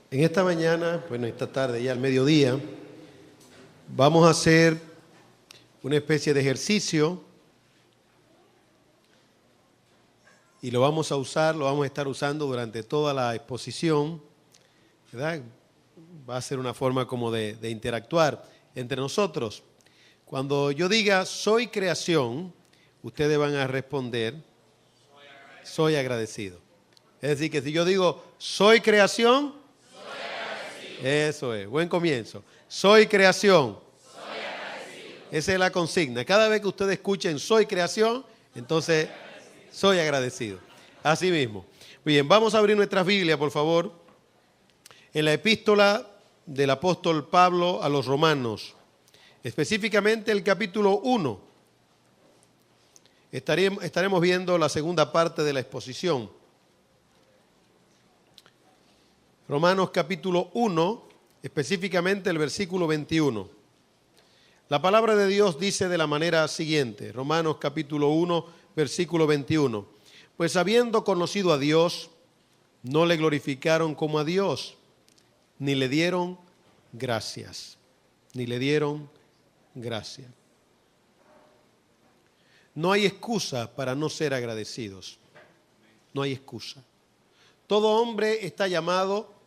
En esta mañana, bueno, esta tarde ya al mediodía, vamos a hacer una especie de ejercicio y lo vamos a estar usando durante toda la exposición, ¿verdad? Va a ser una forma como de interactuar entre nosotros. Cuando yo diga soy creación, ustedes van a responder soy agradecido. Es decir, que si yo digo soy creación, eso es, buen comienzo. Soy creación. Esa es la consigna. Cada vez que ustedes escuchen soy creación, entonces soy agradecido. Así mismo. Bien, vamos a abrir nuestras Biblias, por favor, en la epístola del apóstol Pablo a los Romanos, específicamente el capítulo 1. Estaremos viendo la segunda parte de la exposición. Romanos capítulo 1, específicamente el versículo 21. La palabra de Dios dice de la manera siguiente, Romanos capítulo 1, versículo 21. Pues habiendo conocido a Dios, no le glorificaron como a Dios, ni le dieron gracias, ni le dieron gracias. No hay excusa para no ser agradecidos, no hay excusa. Todo hombre está llamado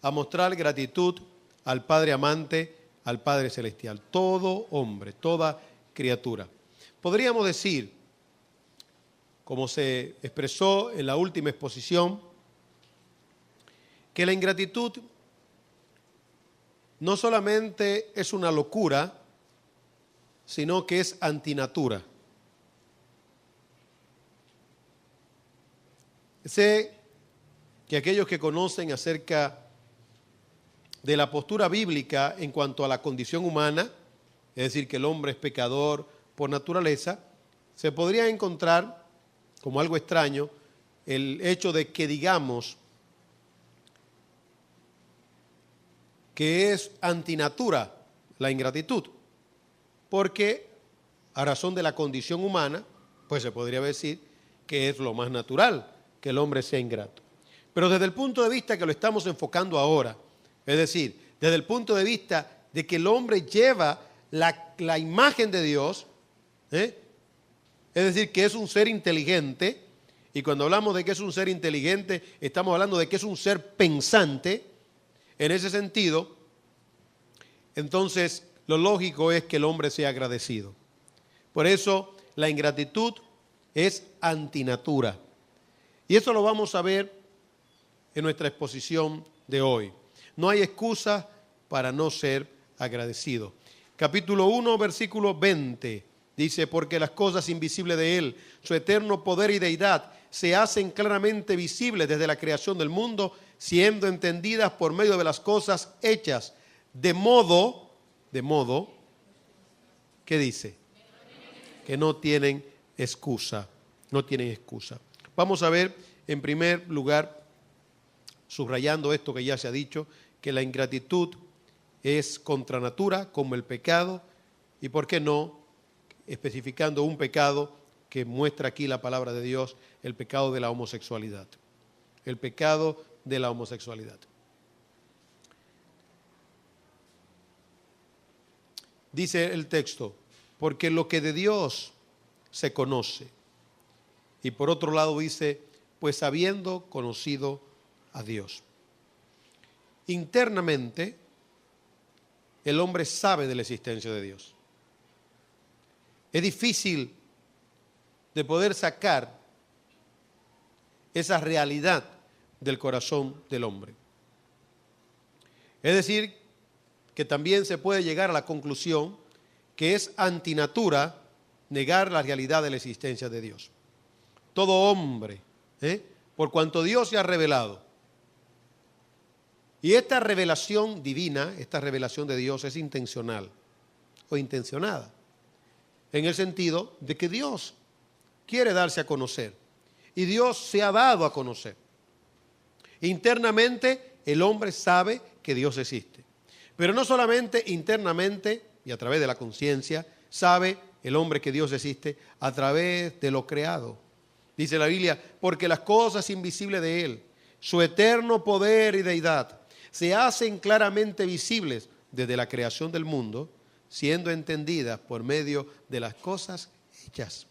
a mostrar gratitud al Padre amante, al Padre celestial. Todo hombre, toda criatura. Podríamos decir, como se expresó en la última exposición, que la ingratitud no solamente es una locura, sino que es antinatura. Sé que aquellos que conocen acerca de la postura bíblica en cuanto a la condición humana, es decir, que el hombre es pecador por naturaleza, se podría encontrar como algo extraño el hecho de que digamos que es antinatura la ingratitud, porque a razón de la condición humana, pues se podría decir que es lo más natural que el hombre sea ingrato. Pero desde el punto de vista que lo estamos enfocando ahora, es decir, desde el punto de vista de que el hombre lleva la imagen de Dios, es decir, que es un ser inteligente, y cuando hablamos de que es un ser inteligente, estamos hablando de que es un ser pensante. En ese sentido, entonces lo lógico es que el hombre sea agradecido. Por eso la ingratitud es antinatura. Y eso lo vamos a ver en nuestra exposición de hoy. No hay excusa para no ser agradecido. Capítulo 1, versículo 20, dice, porque las cosas invisibles de Él, su eterno poder y deidad, se hacen claramente visibles desde la creación del mundo, siendo entendidas por medio de las cosas hechas, de modo, ¿qué dice? Que no tienen excusa, no tienen excusa. Vamos a ver, en primer lugar, subrayando esto que ya se ha dicho, que la ingratitud es contra natura, como el pecado, y por qué no, especificando un pecado que muestra aquí la palabra de Dios, el pecado de la homosexualidad. El pecado de la homosexualidad. Dice el texto, porque lo que de Dios se conoce. Y por otro lado dice, pues habiendo conocido a Dios. Internamente, el hombre sabe de la existencia de Dios. Es difícil de poder sacar esa realidad del corazón del hombre. Es decir, que también se puede llegar a la conclusión que es antinatura negar la realidad de la existencia de Dios. Todo hombre, por cuanto Dios se ha revelado, y esta revelación divina, esta revelación de Dios es intencional o intencionada, en el sentido de que Dios quiere darse a conocer y Dios se ha dado a conocer. Internamente el hombre sabe que Dios existe, pero no solamente internamente y a través de la conciencia sabe el hombre que Dios existe a través de lo creado. Dice la Biblia, porque las cosas invisibles de Él, su eterno poder y deidad, se hacen claramente visibles desde la creación del mundo, siendo entendidas por medio de las cosas hechas.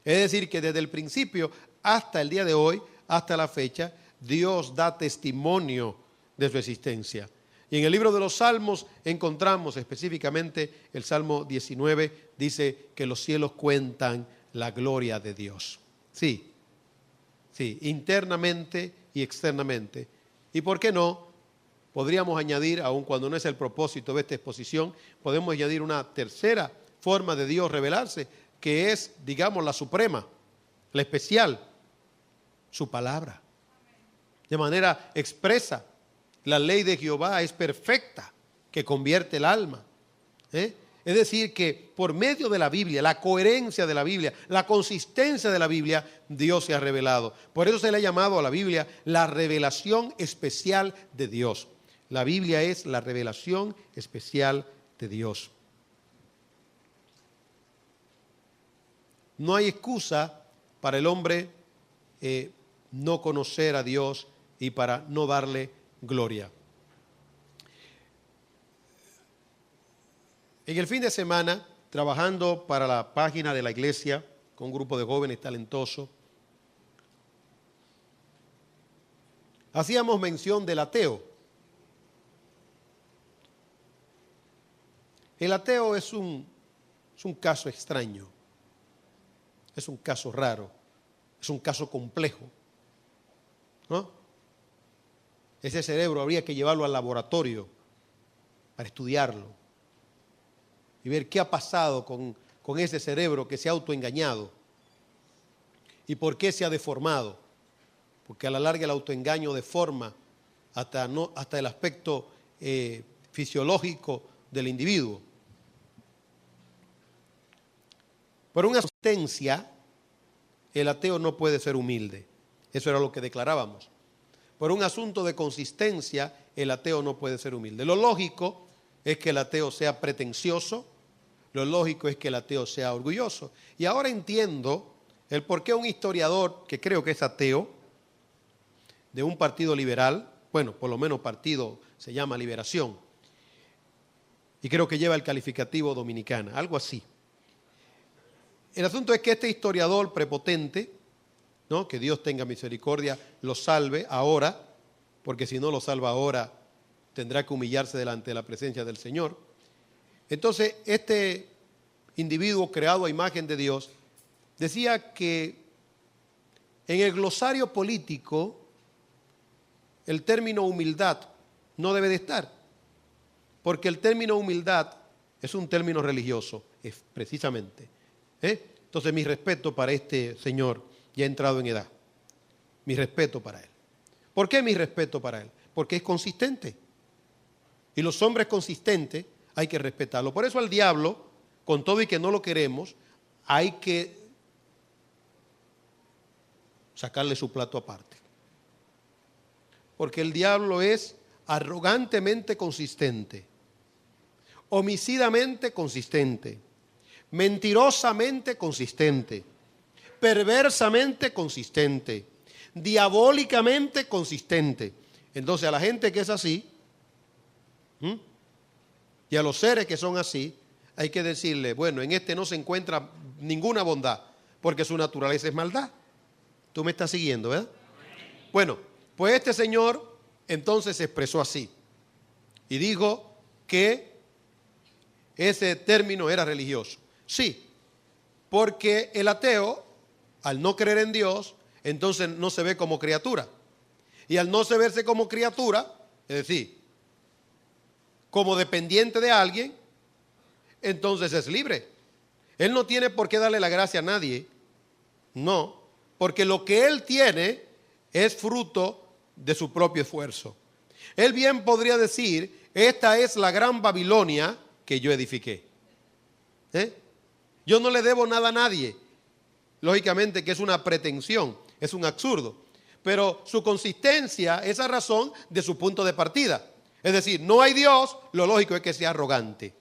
Es decir, que desde el principio hasta el día de hoy, hasta la fecha, Dios da testimonio de su existencia. Y en el libro de los Salmos encontramos específicamente el Salmo 19, dice que los cielos cuentan la gloria de Dios. Sí, internamente y externamente. ¿Y por qué no? Podríamos añadir, aun cuando no es el propósito de esta exposición, podemos añadir una tercera forma de Dios revelarse, que es, digamos, la suprema, la especial, su palabra. De manera expresa, la ley de Jehová es perfecta, que convierte el alma. Es decir, que por medio de la Biblia, la coherencia de la Biblia, la consistencia de la Biblia, Dios se ha revelado. Por eso se le ha llamado a la Biblia la revelación especial de Dios. La Biblia es la revelación especial de Dios. No hay excusa para el hombre no conocer a Dios y para no darle gloria. En el fin de semana, trabajando para la página de la iglesia con un grupo de jóvenes talentosos, hacíamos mención del ateo. El ateo es un caso extraño, es un caso raro, es un caso complejo, ¿no? Ese cerebro habría que llevarlo al laboratorio para estudiarlo y ver qué ha pasado con ese cerebro que se ha autoengañado y por qué se ha deformado. Porque a la larga el autoengaño deforma hasta el aspecto fisiológico del individuo. Por una consistencia, el ateo no puede ser humilde. Eso era lo que declarábamos. Por un asunto de consistencia, el ateo no puede ser humilde. Lo lógico es que el ateo sea pretencioso, lo lógico es que el ateo sea orgulloso. Y ahora entiendo el por qué un historiador, que creo que es ateo, de un partido liberal, bueno, por lo menos partido se llama Liberación, y creo que lleva el calificativo Dominicana, algo así. El asunto es que este historiador prepotente, ¿no?, que Dios tenga misericordia, lo salve ahora, porque si no lo salva ahora, tendrá que humillarse delante de la presencia del Señor. Entonces, este individuo creado a imagen de Dios decía que en el glosario político el término humildad no debe de estar, porque el término humildad es un término religioso, es precisamente. Entonces, mi respeto para este señor, ya ha entrado en edad. Mi respeto para él. ¿Por qué mi respeto para él? Porque es consistente. Y los hombres consistentes hay que respetarlo. Por eso al diablo, con todo y que no lo queremos, hay que sacarle su plato aparte. Porque el diablo es arrogantemente consistente, homicidamente consistente, mentirosamente consistente, perversamente consistente, diabólicamente consistente. Entonces a la gente que es así, y a los seres que son así, hay que decirle, bueno, en este no se encuentra ninguna bondad, porque su naturaleza es maldad. Tú me estás siguiendo, ¿verdad? Bueno, pues este señor entonces se expresó así y dijo que ese término era religioso. Sí, porque el ateo, al no creer en Dios, entonces no se ve como criatura. Y al no se verse como criatura, es decir, como dependiente de alguien, entonces es libre. Él no tiene por qué darle la gracia a nadie. No, porque lo que él tiene es fruto de su propio esfuerzo. Él bien podría decir, esta es la gran Babilonia que yo edifiqué. Yo no le debo nada a nadie. Lógicamente que es una pretensión, es un absurdo. Pero su consistencia es a razón de su punto de partida. Es decir, no hay Dios, lo lógico es que sea arrogante.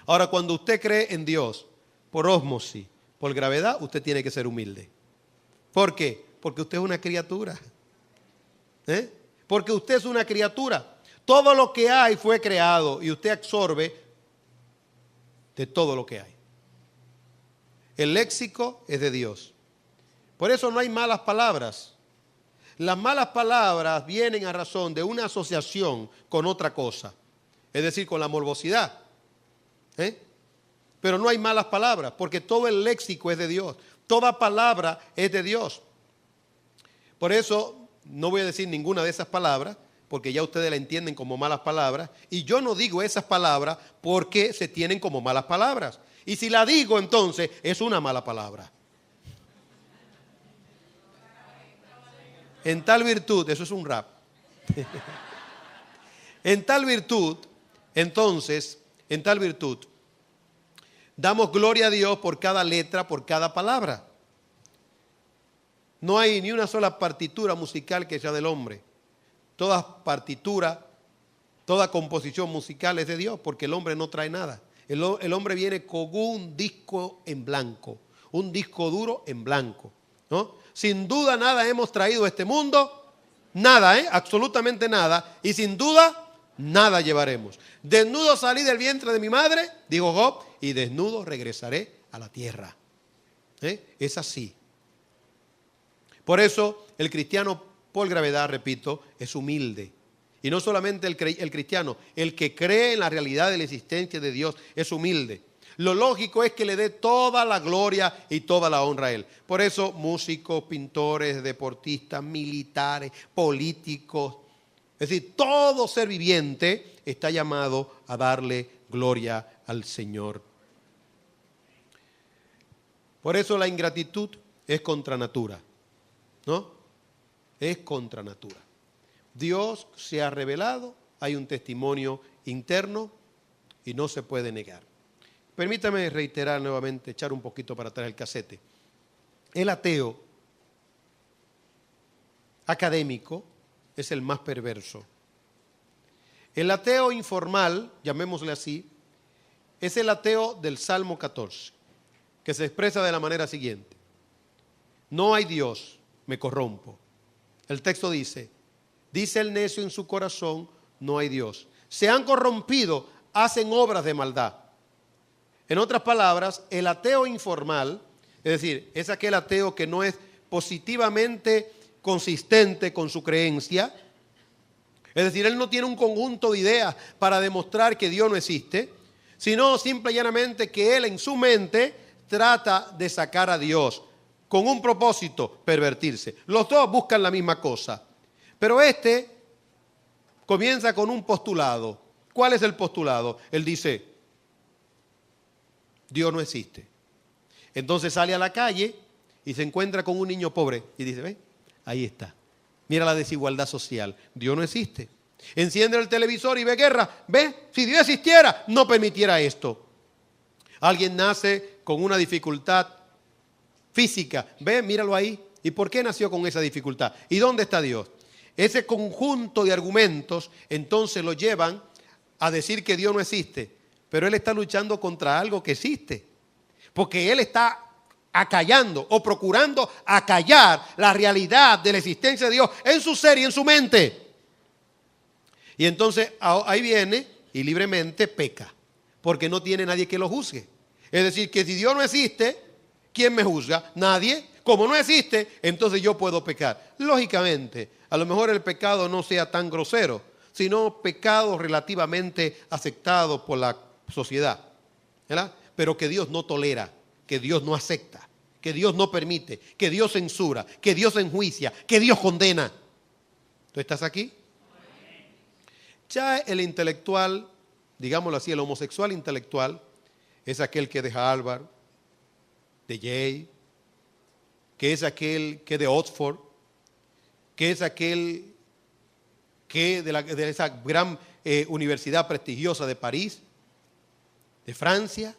Ahora, cuando usted cree en Dios, por ósmosis, por gravedad, usted tiene que ser humilde. ¿Por qué? Porque usted es una criatura. Porque usted es una criatura. todo lo que hay fue creado y usted absorbe de todo lo que hay. El léxico es de Dios. Por eso no hay malas palabras. Las malas palabras vienen a razón de una asociación con otra cosa, es decir, con la morbosidad. Pero no hay malas palabras, porque todo el léxico es de Dios. Toda palabra es de Dios. Por eso no voy a decir ninguna de esas palabras, porque ya ustedes la entienden como malas palabras, y yo no digo esas palabras porque se tienen como malas palabras. Y si la digo, entonces es una mala palabra. En tal virtud, eso es un rap. En tal virtud, entonces, en tal virtud, damos gloria a Dios por cada letra, por cada palabra. No hay ni una sola partitura musical que sea del hombre. Toda partitura, toda composición musical es de Dios, porque el hombre no trae nada. El hombre viene con un disco en blanco, un disco duro en blanco, ¿no? Sin duda nada hemos traído a este mundo, nada, absolutamente nada, y sin duda nada llevaremos. Desnudo salí del vientre de mi madre, dijo Job, y desnudo regresaré a la tierra. Es así. Por eso el cristiano, por gravedad, repito, es humilde. Y no solamente el cristiano, el que cree en la realidad de la existencia de Dios es humilde. Lo lógico es que le dé toda la gloria y toda la honra a Él. Por eso músicos, pintores, deportistas, militares, políticos, es decir, todo ser viviente está llamado a darle gloria al Señor. Por eso la ingratitud es contra natura, ¿no? Es contra natura. Dios se ha revelado, hay un testimonio interno y no se puede negar. Permítame reiterar nuevamente, echar un poquito para atrás el casete. El ateo académico es el más perverso. El ateo informal, llamémosle así, es el ateo del Salmo 14, que se expresa de la manera siguiente: no hay Dios, me corrompo. El texto dice el necio en su corazón, no hay Dios. Se han corrompido, hacen obras de maldad. En otras palabras, el ateo informal, es decir, es aquel ateo que no es positivamente consistente con su creencia, es decir, él no tiene un conjunto de ideas para demostrar que Dios no existe, sino simple y llanamente que él en su mente trata de sacar a Dios con un propósito: pervertirse. Los dos buscan la misma cosa, pero este comienza con un postulado. ¿Cuál es el postulado? Él dice: Dios no existe. Entonces sale a la calle y se encuentra con un niño pobre y dice: ve, ahí está. Mira la desigualdad social. Dios no existe. Enciende el televisor y ve guerra. Ve, si Dios existiera, no permitiera esto. Alguien nace con una dificultad física. Ve, míralo ahí. ¿Y por qué nació con esa dificultad? ¿Y dónde está Dios? Ese conjunto de argumentos entonces lo llevan a decir que Dios no existe. Pero él está luchando contra algo que existe. Porque él está acallando o procurando acallar la realidad de la existencia de Dios en su ser y en su mente. Y entonces ahí viene y libremente peca, porque no tiene nadie que lo juzgue. Es decir, que si Dios no existe, ¿quién me juzga? Nadie. Como no existe, entonces yo puedo pecar. Lógicamente, a lo mejor el pecado no sea tan grosero, sino pecado relativamente aceptado por la sociedad, ¿verdad? Pero que Dios no tolera, que Dios no acepta, que Dios no permite, que Dios censura, que Dios enjuicia, que Dios condena. ¿Tú estás aquí? Ya el intelectual, digámoslo así, el homosexual intelectual, es aquel que es de Harvard, de Yale, que es aquel que es de Oxford, que es aquel que de esa gran universidad prestigiosa de París, de Francia.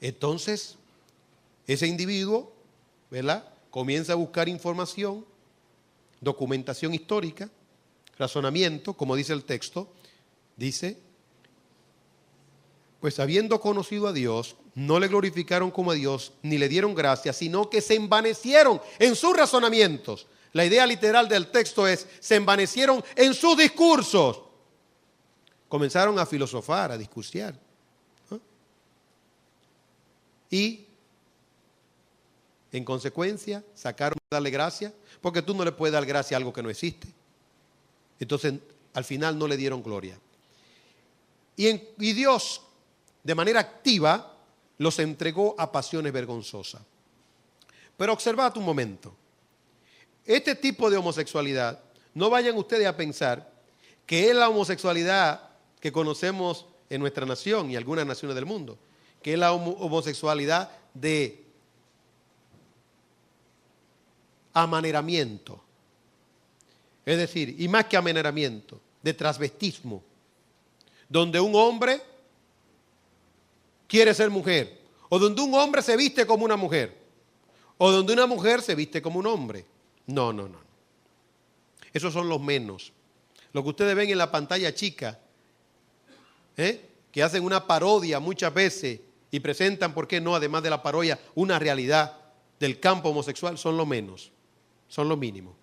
Entonces, ese individuo, ¿verdad?, comienza a buscar información, documentación histórica, razonamiento, como dice el texto, dice: pues habiendo conocido a Dios, no le glorificaron como a Dios, ni le dieron gracia, sino que se envanecieron en sus razonamientos. La idea literal del texto es, se envanecieron en sus discursos. Comenzaron a filosofar, a discursiar, ¿no? Y, en consecuencia, sacaron a darle gracia, porque tú no le puedes dar gracia a algo que no existe. Entonces, al final no le dieron gloria. Y Dios, de manera activa, los entregó a pasiones vergonzosas. Pero observad un momento. Este tipo de homosexualidad, no vayan ustedes a pensar que es la homosexualidad que conocemos en nuestra nación y algunas naciones del mundo, que es la homosexualidad de amaneramiento. Es decir, y más que amaneramiento, de transvestismo, donde un hombre quiere ser mujer, o donde un hombre se viste como una mujer, o donde una mujer se viste como un hombre. No. Esos son los menos. Lo que ustedes ven en la pantalla chica, que hacen una parodia muchas veces y presentan, ¿por qué no?, además de la parodia, una realidad del campo homosexual, son lo menos, son lo mínimo.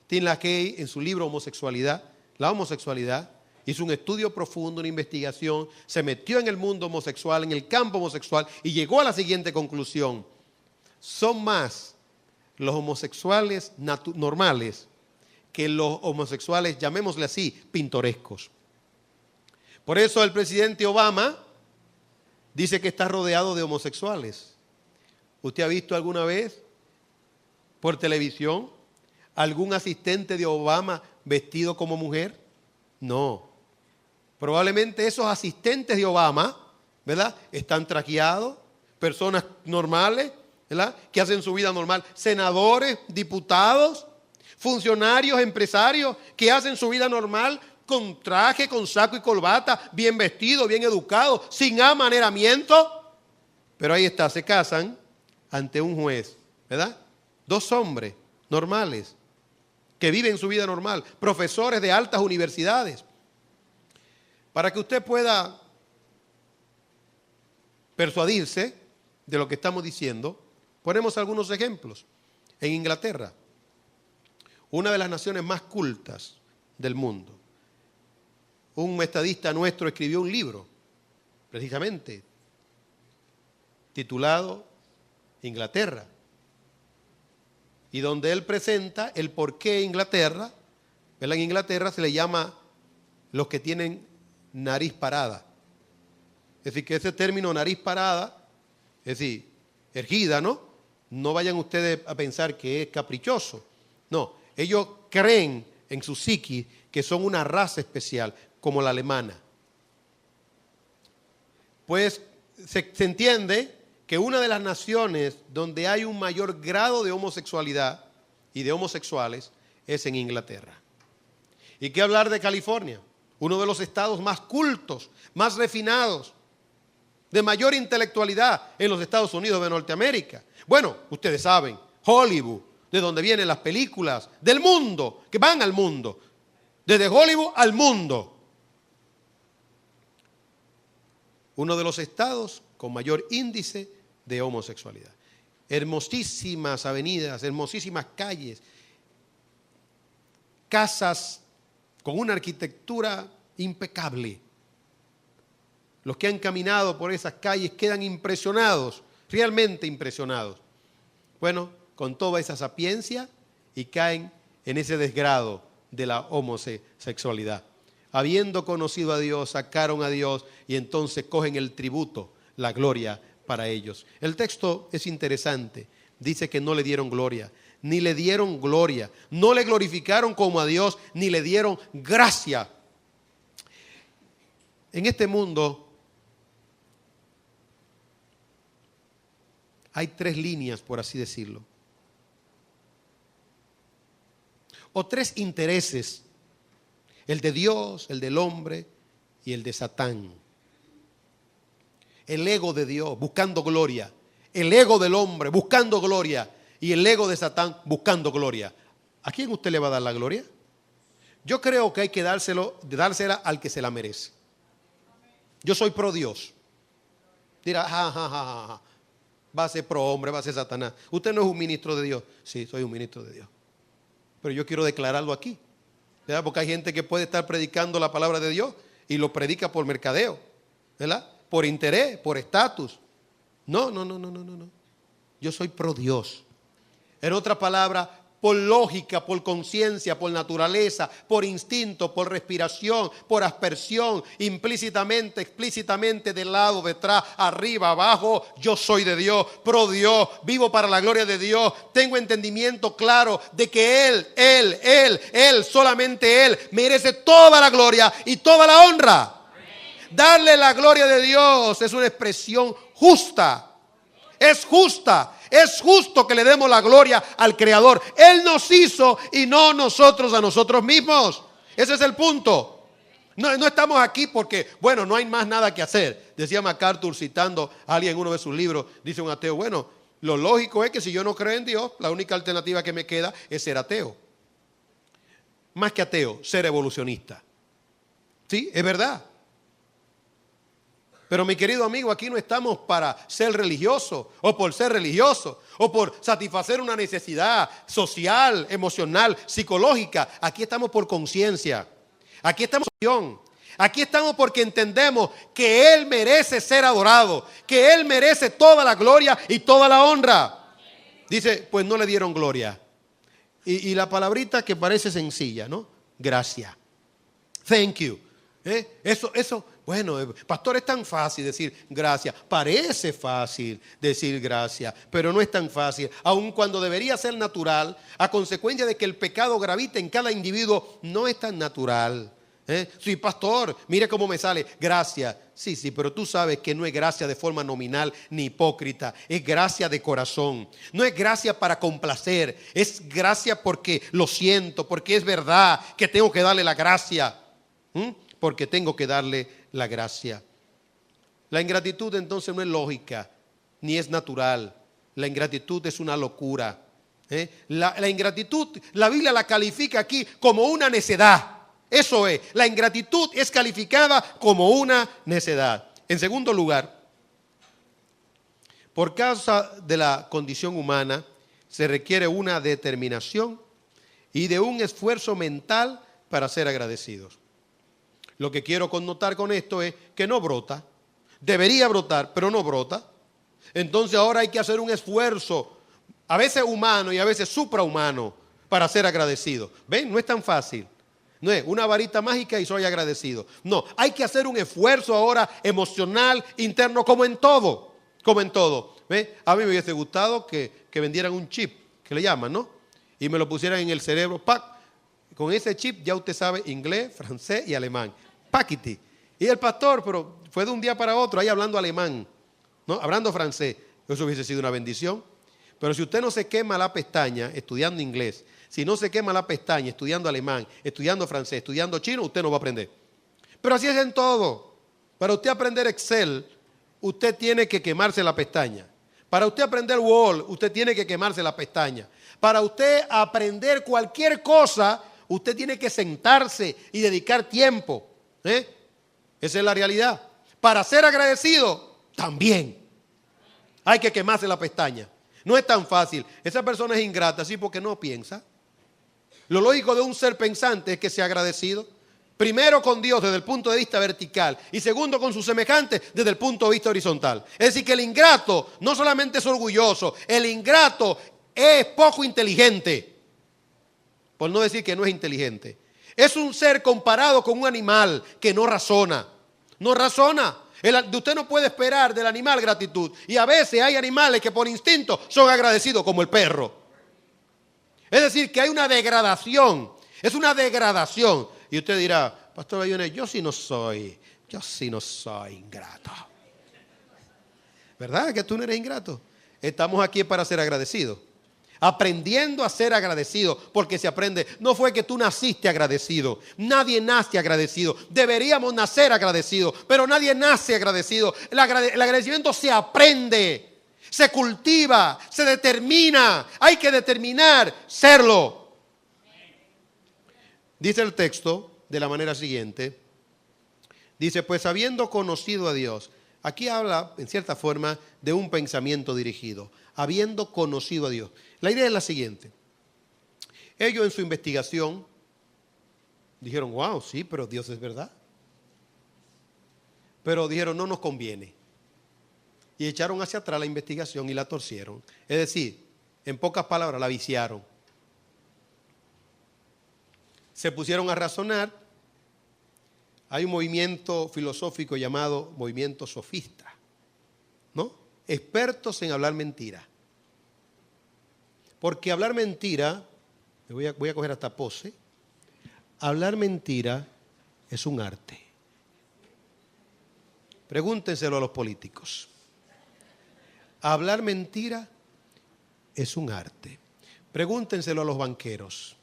Tim LaHaye, en su libro Homosexualidad, la homosexualidad, hizo un estudio profundo, una investigación, se metió en el mundo homosexual, en el campo homosexual, y llegó a la siguiente conclusión: son más los homosexuales normales que los homosexuales, llamémosle así, pintorescos. Por eso el presidente Obama dice que está rodeado de homosexuales. ¿Usted ha visto alguna vez por televisión algún asistente de Obama vestido como mujer? No. Probablemente esos asistentes de Obama, ¿verdad?, están traqueados, personas normales, ¿verdad?, que hacen su vida normal, senadores, diputados, funcionarios, empresarios que hacen su vida normal con traje, con saco y corbata, bien vestido, bien educado, sin amaneramiento. Pero ahí está, se casan ante un juez, ¿verdad? Dos hombres normales que viven su vida normal, profesores de altas universidades. Para que usted pueda persuadirse de lo que estamos diciendo, ponemos algunos ejemplos. En Inglaterra, una de las naciones más cultas del mundo, un estadista nuestro escribió un libro, precisamente, titulado Inglaterra, y donde él presenta el por qué Inglaterra, ¿verdad? En Inglaterra se le llama los que tienen nariz parada. Es decir, que ese término nariz parada, es decir, erguida, ¿no? No vayan ustedes a pensar que es caprichoso. No, ellos creen en su psiquis que son una raza especial, como la alemana. Pues se entiende que una de las naciones donde hay un mayor grado de homosexualidad y de homosexuales es en Inglaterra. ¿Y qué hablar de California? Uno de los estados más cultos, más refinados, de mayor intelectualidad en los Estados Unidos de Norteamérica. Bueno, ustedes saben, Hollywood, de donde vienen las películas del mundo, que van al mundo, desde Hollywood al mundo. Uno de los estados con mayor índice de homosexualidad. Hermosísimas avenidas, hermosísimas calles, casas con una arquitectura impecable. Los que han caminado por esas calles quedan impresionados, realmente impresionados. Bueno, con toda esa sapiencia, y caen en ese desgrado de la homosexualidad. Habiendo conocido a Dios, sacaron a Dios y entonces cogen el tributo, la gloria para ellos. El texto es interesante. Dice que no le dieron gloria, ni le dieron gloria. No le glorificaron como a Dios, ni le dieron gracia. En este mundo hay tres líneas, por así decirlo, o tres intereses: el de Dios, el del hombre y el de Satán. El ego de Dios buscando gloria, el ego del hombre buscando gloria y el ego de Satán buscando gloria. ¿A quién usted le va a dar la gloria? Yo creo que hay que dársela al que se la merece. Yo soy pro Dios. Dirá, va a ser pro hombre, va a ser Satanás. Usted no es un ministro de Dios. Sí, soy un ministro de Dios. pero yo quiero declararlo aquí, ¿verdad? Porque hay gente que puede estar predicando la palabra de Dios y lo predica por mercadeo, ¿verdad? Por interés, por estatus. No. Yo soy pro Dios. En otra palabra, por lógica, por conciencia, por naturaleza, por instinto, por respiración, por aspersión, implícitamente, explícitamente, de lado, detrás, arriba, abajo, yo soy de Dios, pro Dios, vivo para la gloria de Dios, tengo entendimiento claro de que Él, solamente Él, merece toda la gloria y toda la honra. Darle la gloria de Dios es una expresión justa. Es justa. Es justo que le demos la gloria al Creador. Él nos hizo y no nosotros a nosotros mismos. Ese es el punto. No estamos aquí porque, bueno, no hay más nada que hacer. Decía MacArthur citando a alguien en uno de sus libros, dice un ateo, bueno, lo lógico es que si yo no creo en Dios, la única alternativa que me queda es ser ateo. Más que ateo, ser evolucionista. Sí, es verdad. Pero mi querido amigo, aquí no estamos para ser religioso o por ser religioso o por satisfacer una necesidad social, emocional, psicológica. Aquí estamos por conciencia. Aquí estamos por acción. Aquí estamos porque entendemos que Él merece ser adorado, que Él merece toda la gloria y toda la honra. Dice, pues no le dieron gloria. Y la palabrita que parece sencilla, ¿no? Gracias. Thank you. Eso, bueno, pastor, es tan fácil decir gracias. Parece fácil decir gracias, pero no es tan fácil. Aun cuando debería ser natural, a consecuencia de que el pecado gravita en cada individuo, no es tan natural. Sí, pastor, mire cómo me sale. Gracias. Sí, pero tú sabes que no es gracia de forma nominal ni hipócrita. Es gracia de corazón. No es gracia para complacer. Es gracia porque lo siento, porque es verdad que tengo que darle la gracia. Porque tengo que darle la gracia. La ingratitud entonces no es lógica, ni es natural. La ingratitud es una locura. La ingratitud, la Biblia la califica aquí como una necedad. Eso es, la ingratitud es calificada como una necedad. En segundo lugar, por causa de la condición humana, se requiere una determinación y de un esfuerzo mental para ser agradecidos. Lo que quiero connotar con esto es que no brota. Debería brotar, pero no brota. Entonces ahora hay que hacer un esfuerzo, a veces humano y a veces suprahumano, para ser agradecido. ¿Ven? No es tan fácil. No es una varita mágica y soy agradecido. No, hay que hacer un esfuerzo ahora emocional, interno, como en todo. Como en todo. ¿Ven? A mí me hubiese gustado que vendieran un chip, que le llaman, ¿no? Y me lo pusieran en el cerebro, ¡pac! Con ese chip ya usted sabe inglés, francés y alemán. Paquiti. Y el pastor, pero fue de un día para otro, ahí hablando alemán, ¿no? Hablando francés. Eso hubiese sido una bendición. Pero si usted no se quema la pestaña estudiando inglés, si no se quema la pestaña estudiando alemán, estudiando francés, estudiando chino, usted no va a aprender. Pero así es en todo. Para usted aprender Excel, usted tiene que quemarse la pestaña. Para usted aprender Word, usted tiene que quemarse la pestaña. Para usted aprender cualquier cosa, usted tiene que sentarse y dedicar tiempo. Esa es la realidad. Para ser agradecido, también hay que quemarse la pestaña. No es tan fácil. Esa persona es ingrata, sí, porque no piensa. Lo lógico de un ser pensante es que sea agradecido. Primero con Dios desde el punto de vista vertical y segundo con sus semejantes desde el punto de vista horizontal. Es decir, que el ingrato no solamente es orgulloso, el ingrato es poco inteligente. Por no decir que no es inteligente. Es un ser comparado con un animal que no razona. No razona. Usted no puede esperar del animal gratitud. Y a veces hay animales que por instinto son agradecidos, como el perro. Es decir, que hay una degradación. Es una degradación. Y usted dirá, Pastor Bayone, yo sí no soy ingrato. ¿Verdad que tú no eres ingrato? Estamos aquí para ser agradecidos. Aprendiendo a ser agradecido, porque se aprende. No fue que tú naciste agradecido. Nadie nace agradecido. Deberíamos nacer agradecidos, pero nadie nace agradecido. El agradecimiento se aprende, se cultiva, se determina. Hay que determinar serlo. Dice el texto de la manera siguiente. Dice, pues habiendo conocido a Dios. Aquí habla, en cierta forma, de un pensamiento dirigido. Habiendo conocido a Dios. La idea es la siguiente. Ellos en su investigación dijeron, wow, sí, pero Dios es verdad. Pero dijeron, no nos conviene. Y echaron hacia atrás la investigación y la torcieron. Es decir, en pocas palabras, la viciaron. Se pusieron a razonar. Hay un movimiento filosófico llamado movimiento sofista, ¿no? Expertos en hablar mentira. Porque hablar mentira, voy a coger hasta pose, hablar mentira es un arte. Pregúntenselo a los políticos. Hablar mentira es un arte. Pregúntenselo a los banqueros.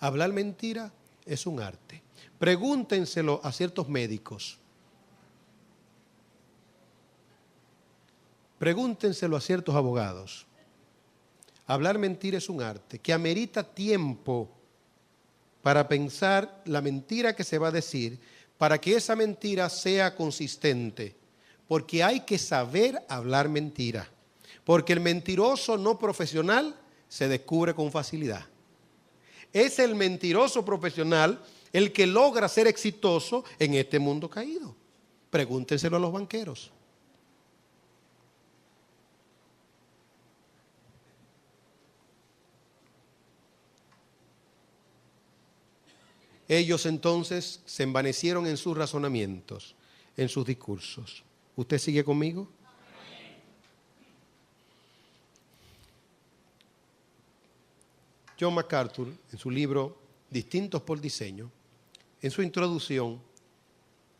Hablar mentira es un arte. Pregúntenselo a ciertos médicos. Pregúntenselo a ciertos abogados. Hablar mentira es un arte que amerita tiempo para pensar la mentira que se va a decir, para que esa mentira sea consistente. Porque hay que saber hablar mentira. Porque el mentiroso no profesional se descubre con facilidad. Es el mentiroso profesional el que logra ser exitoso en este mundo caído. Pregúntenselo a los banqueros. Ellos entonces se envanecieron en sus razonamientos, en sus discursos. ¿Usted sigue conmigo? John MacArthur, en su libro Distintos por Diseño, en su introducción,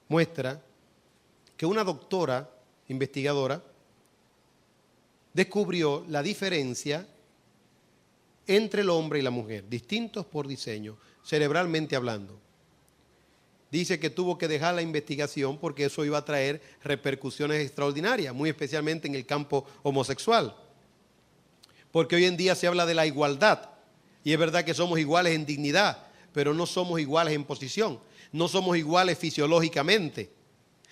muestra que una doctora investigadora descubrió la diferencia entre el hombre y la mujer, distintos por diseño, cerebralmente hablando. Dice que tuvo que dejar la investigación porque eso iba a traer repercusiones extraordinarias, muy especialmente en el campo homosexual. Porque hoy en día se habla de la igualdad, y es verdad que somos iguales en dignidad, pero no somos iguales en posición, no somos iguales fisiológicamente,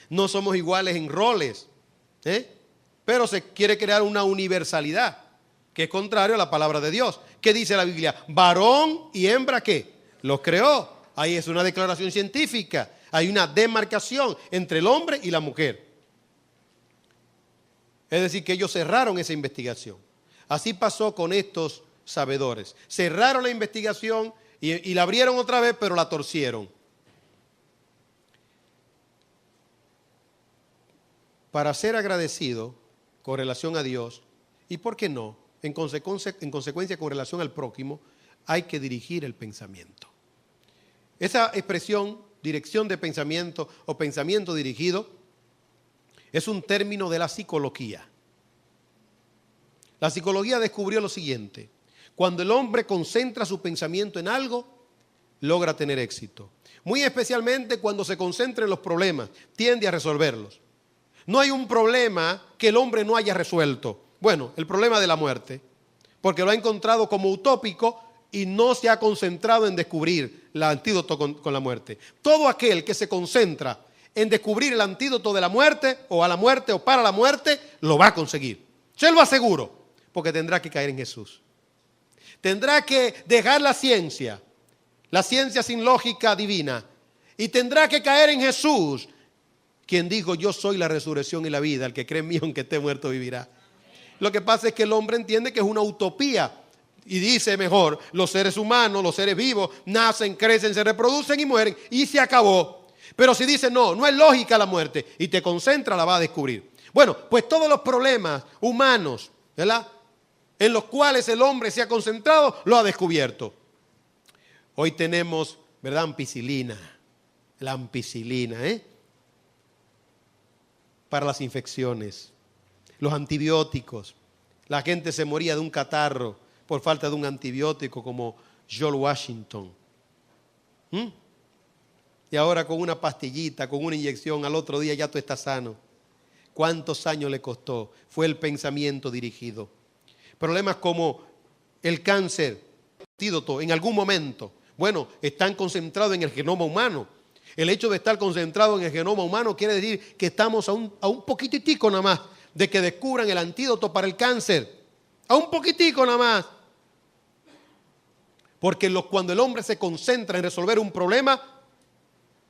no somos iguales en roles, pero se quiere crear una universalidad, que es contrario a la palabra de Dios. ¿Qué dice la Biblia? Varón y hembra, ¿qué? Los creó. Ahí es una declaración científica. Hay una demarcación entre el hombre y la mujer. Es decir, que ellos cerraron esa investigación. Así pasó con estos sabedores. Cerraron la investigación y la abrieron otra vez, pero la torcieron. Para ser agradecido con relación a Dios, y por qué no, en consecuencia con relación al prójimo, hay que dirigir el pensamiento. Esa expresión, dirección de pensamiento o pensamiento dirigido, es un término de la psicología. La psicología descubrió lo siguiente: cuando el hombre concentra su pensamiento en algo, logra tener éxito. Muy especialmente cuando se concentra en los problemas, tiende a resolverlos. No hay un problema que el hombre no haya resuelto. Bueno, el problema de la muerte, porque lo ha encontrado como utópico y no se ha concentrado en descubrir el antídoto con la muerte. Todo aquel que se concentra en descubrir el antídoto de la muerte o a la muerte o para la muerte, lo va a conseguir. Se lo aseguro, porque tendrá que caer en Jesús. Tendrá que dejar la ciencia sin lógica divina, y tendrá que caer en Jesús, quien dijo: yo soy la resurrección y la vida, el que cree en mí aunque esté muerto vivirá. Lo que pasa es que el hombre entiende que es una utopía y dice mejor: los seres humanos, los seres vivos, nacen, crecen, se reproducen y mueren y se acabó. Pero si dice no, no es lógica la muerte y te concentra, la va a descubrir. Bueno, pues todos los problemas humanos, ¿verdad?, en los cuales el hombre se ha concentrado, lo ha descubierto. Hoy tenemos, ¿verdad?, ampicilina, la ampicilina, para las infecciones, los antibióticos. La gente se moría de un catarro por falta de un antibiótico, como George Washington. Y ahora con una pastillita, con una inyección, al otro día ya tú estás sano. ¿Cuántos años le costó? Fue el pensamiento dirigido. Problemas como el cáncer, antídoto en algún momento, bueno, están concentrados en el genoma humano. El hecho de estar concentrado en el genoma humano quiere decir que estamos a un poquitico nada más de que descubran el antídoto para el cáncer. A un poquitico nada más. Porque cuando el hombre se concentra en resolver un problema,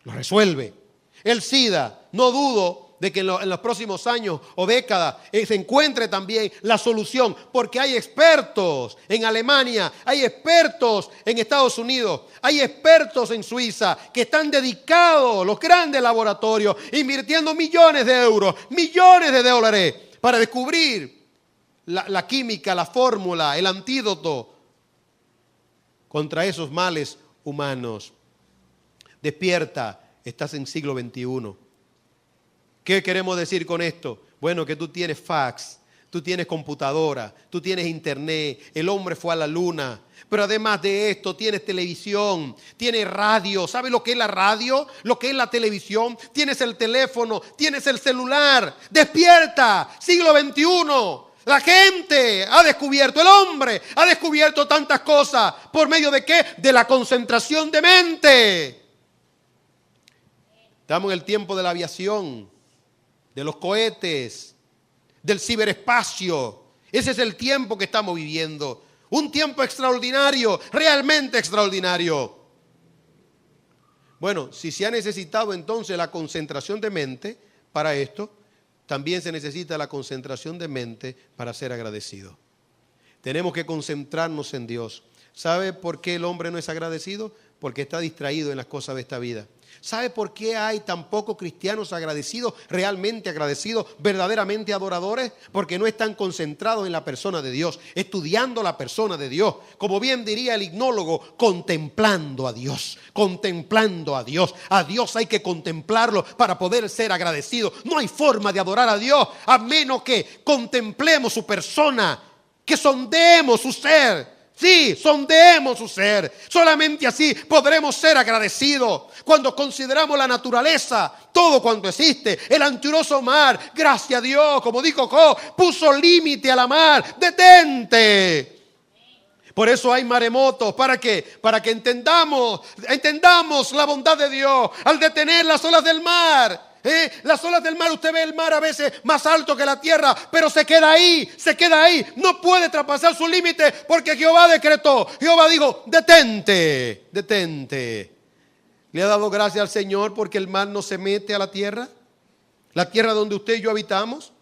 lo resuelve. El SIDA, no dudo de que en los próximos años o décadas se encuentre también la solución, porque hay expertos en Alemania, hay expertos en Estados Unidos, hay expertos en Suiza que están dedicados, los grandes laboratorios, invirtiendo millones de euros, millones de dólares para descubrir la química, la fórmula, el antídoto contra esos males humanos. Despierta, estás en siglo XXI. ¿Qué queremos decir con esto? Bueno, que tú tienes fax, tú tienes computadora, tú tienes internet, el hombre fue a la luna. Pero además de esto, tienes televisión, tienes radio. ¿Sabes lo que es la radio? Lo que es la televisión. Tienes el teléfono, tienes el celular. ¡Despierta! Siglo XXI. La gente ha descubierto, el hombre ha descubierto tantas cosas. ¿Por medio de qué? De la concentración de mente. Estamos en el tiempo de la aviación, de los cohetes, del ciberespacio. Ese es el tiempo que estamos viviendo. Un tiempo extraordinario, realmente extraordinario. Bueno, si se ha necesitado entonces la concentración de mente para esto, también se necesita la concentración de mente para ser agradecido. Tenemos que concentrarnos en Dios. ¿Sabe por qué el hombre no es agradecido? Porque está distraído en las cosas de esta vida. ¿Sabe por qué hay tan pocos cristianos agradecidos, realmente agradecidos, verdaderamente adoradores? Porque no están concentrados en la persona de Dios, estudiando la persona de Dios. Como bien diría el hipnólogo, contemplando a Dios, contemplando a Dios. A Dios hay que contemplarlo para poder ser agradecido. No hay forma de adorar a Dios a menos que contemplemos su persona, que sondeemos su ser. Sí, sondeemos su ser. Solamente así podremos ser agradecidos. Cuando consideramos la naturaleza, todo cuanto existe, el anchuroso mar, gracias a Dios, como dijo Job, puso límite a la mar. ¡Detente! Por eso hay maremotos. ¿Para qué? Para que entendamos la bondad de Dios al detener las olas del mar. Las olas del mar, usted ve el mar a veces más alto que la tierra, pero se queda ahí, no puede traspasar su límite porque Jehová decretó, Jehová dijo, detente, detente. ¿Le ha dado gracias al Señor porque el mar no se mete a la tierra donde usted y yo habitamos?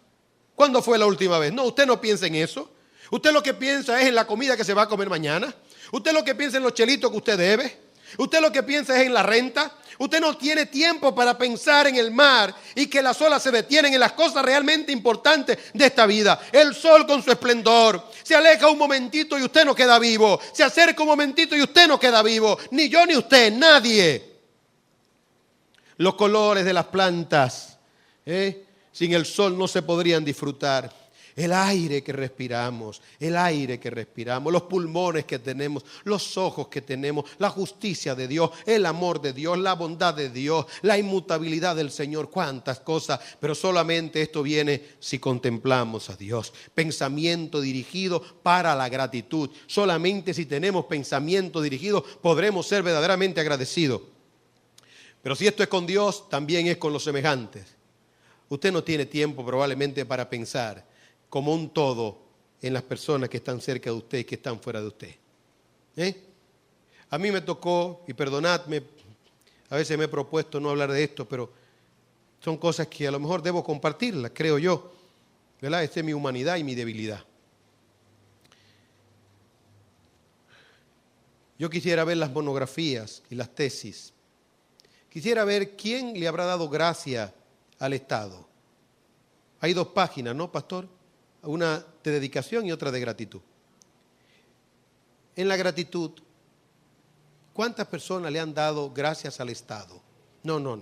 ¿Cuándo fue la última vez? No, usted no piensa en eso. Usted lo que piensa es en la comida que se va a comer mañana. Usted lo que piensa en los chelitos que usted debe. Usted lo que piensa es en la renta. Usted no tiene tiempo para pensar en el mar y que las olas se detienen en las cosas realmente importantes de esta vida. El sol con su esplendor se aleja un momentito y usted no queda vivo. Se acerca un momentito y usted no queda vivo. Ni yo ni usted, nadie. Los colores de las plantas, sin el sol no se podrían disfrutar. El aire que respiramos, los pulmones que tenemos, los ojos que tenemos, la justicia de Dios, el amor de Dios, la bondad de Dios, la inmutabilidad del Señor, cuántas cosas, pero solamente esto viene si contemplamos a Dios. Pensamiento dirigido para la gratitud. Solamente si tenemos pensamiento dirigido podremos ser verdaderamente agradecidos. Pero si esto es con Dios, también es con los semejantes. Usted no tiene tiempo probablemente para pensar como un todo en las personas que están cerca de usted y que están fuera de usted. A mí me tocó, y perdonadme, a veces me he propuesto no hablar de esto, pero son cosas que a lo mejor debo compartirlas, creo yo, ¿verdad? Esta es mi humanidad y mi debilidad. Yo quisiera ver las monografías y las tesis. Quisiera ver quién le habrá dado gracia al Estado. Hay 2 páginas, ¿no, pastor? Una de dedicación y otra de gratitud. En la gratitud, ¿cuántas personas le han dado gracias al Estado? No.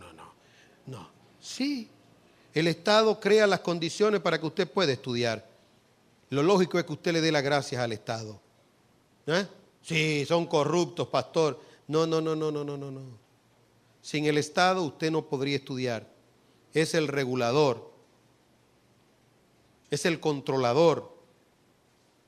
Sí, el Estado crea las condiciones para que usted pueda estudiar. Lo lógico es que usted le dé las gracias al Estado. Sí, son corruptos, pastor. No. Sin el Estado usted no podría estudiar. Es el regulador. Es el controlador,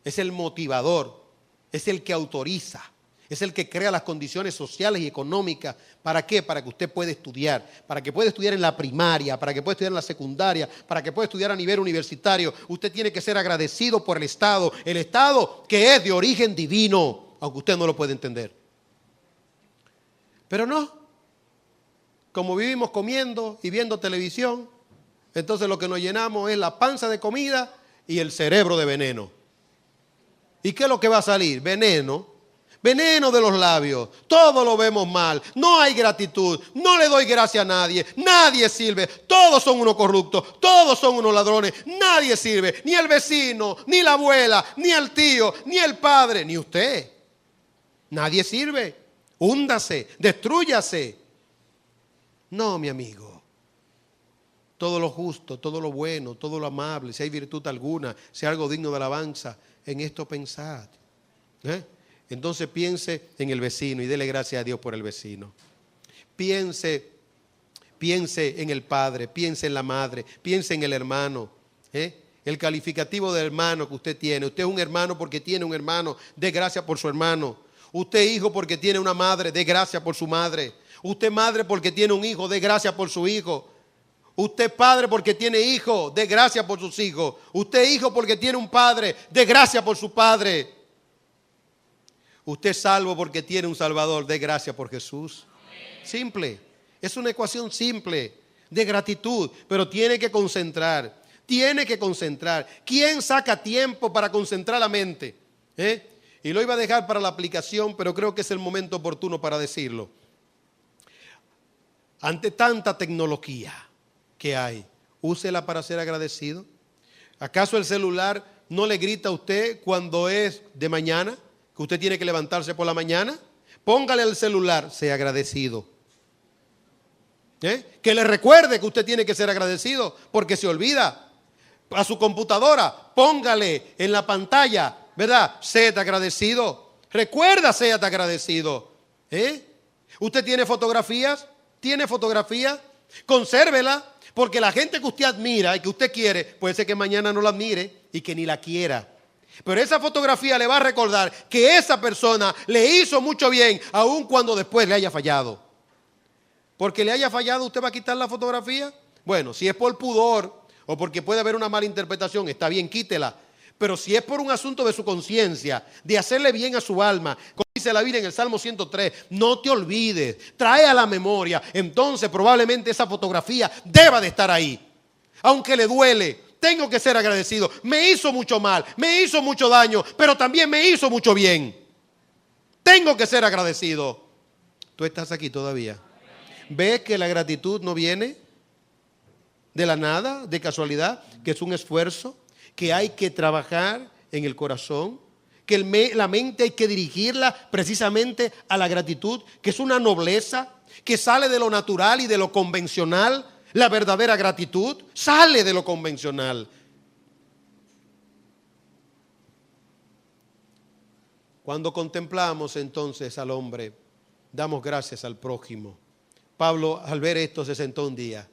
es el motivador, es el que autoriza, es el que crea las condiciones sociales y económicas. ¿Para qué? Para que usted pueda estudiar, para que pueda estudiar en la primaria, para que pueda estudiar en la secundaria, para que pueda estudiar a nivel universitario. Usted tiene que ser agradecido por el Estado que es de origen divino. aunque usted no lo puede entender. Pero no, como vivimos comiendo y viendo televisión, entonces lo que nos llenamos es la panza de comida y el cerebro de veneno. ¿Y qué es lo que va a salir? Veneno. Veneno de los labios. Todo lo vemos mal. No hay gratitud. No le doy gracias a nadie. Nadie sirve. Todos son unos corruptos. Todos son unos ladrones. Nadie sirve. Ni el vecino, ni la abuela, ni el tío, ni el padre, ni usted. Nadie sirve. Húndase. Destrúyase. No, mi amigo. Todo lo justo, todo lo bueno, todo lo amable, si hay virtud alguna, si hay algo digno de alabanza, en esto pensad. Entonces piense en el vecino y dele gracias a Dios por el vecino. Piense en el padre, piense en la madre, piense en el hermano. El calificativo del hermano que usted tiene. Usted es un hermano porque tiene un hermano, dé gracias por su hermano. Usted es hijo porque tiene una madre, dé gracias por su madre. Usted es madre porque tiene un hijo, dé gracias por su hijo. Usted es padre porque tiene hijo, dé gracias por sus hijos. Usted es hijo porque tiene un padre, dé gracias por su padre. Usted es salvo porque tiene un Salvador, dé gracias por Jesús. Simple, es una ecuación simple de gratitud, pero tiene que concentrar. ¿Quién saca tiempo para concentrar la mente? Y lo iba a dejar para la aplicación, pero creo que es el momento oportuno para decirlo. Ante tanta tecnología que hay, úsela para ser agradecido. ¿Acaso el celular no le grita a usted cuando es de mañana, que usted tiene que levantarse por la mañana? Póngale al celular, sea agradecido. Que le recuerde que usted tiene que ser agradecido, porque se olvida. A su computadora, póngale en la pantalla, ¿verdad? Séate agradecido. Recuerda, séate agradecido. ¿Usted tiene fotografías? ¿Tiene fotografías? Consérvela. Porque la gente que usted admira y que usted quiere, puede ser que mañana no la admire y que ni la quiera. Pero esa fotografía le va a recordar que esa persona le hizo mucho bien, aun cuando después le haya fallado. Porque le haya fallado, ¿usted va a quitar la fotografía? Bueno, si es por pudor o porque puede haber una mala interpretación, está bien, quítela. Pero si es por un asunto de su conciencia, de hacerle bien a su alma, como dice la Biblia en el Salmo 103, no te olvides, trae a la memoria, entonces probablemente esa fotografía deba de estar ahí. Aunque le duele, tengo que ser agradecido. Me hizo mucho mal, me hizo mucho daño, pero también me hizo mucho bien. Tengo que ser agradecido. ¿Tú estás aquí todavía? ¿Ves que la gratitud no viene de la nada, de casualidad, que es un esfuerzo? Que hay que trabajar en el corazón, que la mente hay que dirigirla precisamente a la gratitud, que es una nobleza, que sale de lo natural y de lo convencional. La verdadera gratitud sale de lo convencional. Cuando contemplamos entonces al hombre, damos gracias al prójimo. Pablo, al ver esto, se sentó un día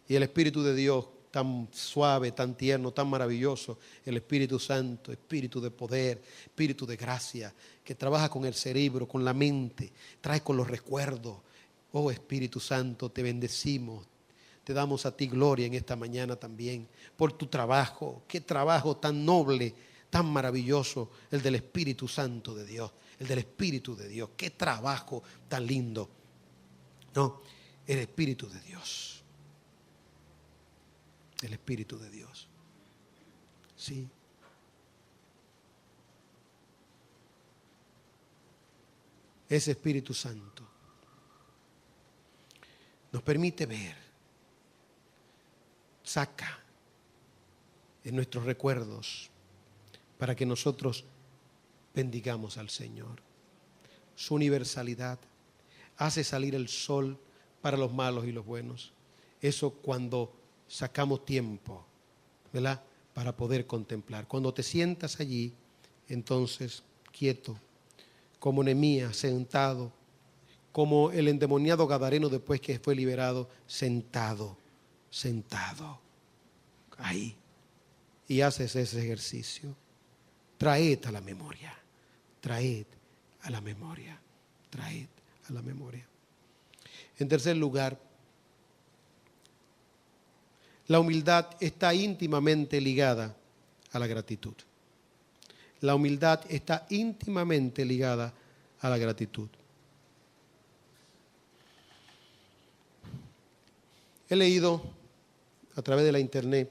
y el Espíritu de Dios, tan suave, tan tierno, tan maravilloso, el Espíritu Santo, Espíritu de poder, Espíritu de gracia, que trabaja con el cerebro, con la mente, trae con los recuerdos. Oh Espíritu Santo, te bendecimos, te damos a ti gloria en esta mañana también, por tu trabajo. Qué trabajo tan noble, tan maravilloso, el del Espíritu Santo de Dios, el del Espíritu de Dios. Qué trabajo tan lindo. No, el Espíritu de Dios. El Espíritu de Dios. Sí. Ese Espíritu Santo nos permite ver, saca en nuestros recuerdos para que nosotros bendigamos al Señor. Su universalidad hace salir el sol para los malos y los buenos. Eso cuando sacamos tiempo, ¿verdad?, para poder contemplar. Cuando te sientas allí, entonces, quieto, como Nehemías, sentado, como el endemoniado gadareno después que fue liberado, sentado, ahí, y haces ese ejercicio. Traed a la memoria, traed a la memoria, traed a la memoria. En tercer lugar, la humildad está íntimamente ligada a la gratitud. la humildad está íntimamente ligada a la gratitud. He leído a través de la internet,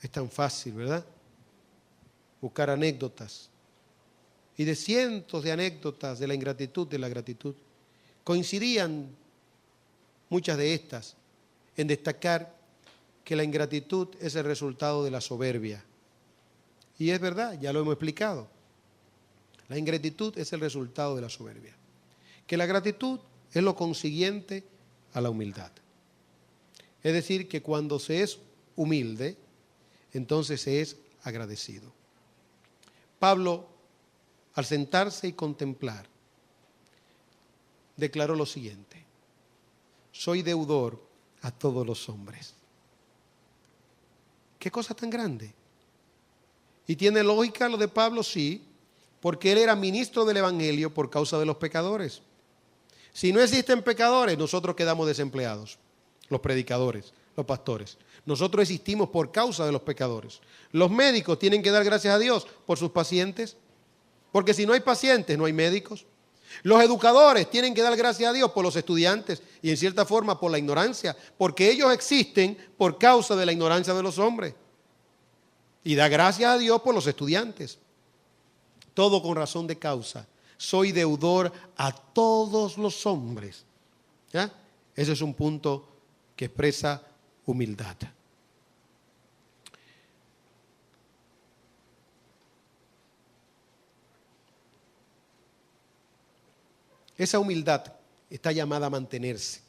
es tan fácil, ¿verdad?, buscar anécdotas. Y de cientos de anécdotas de la ingratitud, de la gratitud, coincidían muchas de estas en destacar que la ingratitud es el resultado de la soberbia. Y es verdad, ya lo hemos explicado. La ingratitud es el resultado de la soberbia. Que la gratitud es lo consiguiente a la humildad. Es decir, que cuando se es humilde, entonces se es agradecido. Pablo, al sentarse y contemplar, declaró lo siguiente: soy deudor a todos los hombres. ¿Qué cosa tan grande? ¿Y tiene lógica lo de Pablo? Sí, porque él era ministro del Evangelio por causa de los pecadores. Si no existen pecadores, nosotros quedamos desempleados, los predicadores, los pastores. Nosotros existimos por causa de los pecadores. Los médicos tienen que dar gracias a Dios por sus pacientes, porque si no hay pacientes, no hay médicos. Los educadores tienen que dar gracias a Dios por los estudiantes y en cierta forma por la ignorancia, porque ellos existen por causa de la ignorancia de los hombres. Y da gracias a Dios por los estudiantes. Todo con razón de causa. Soy deudor a todos los hombres. ¿Ya? Ese es un punto que expresa humildad. Esa humildad está llamada a mantenerse,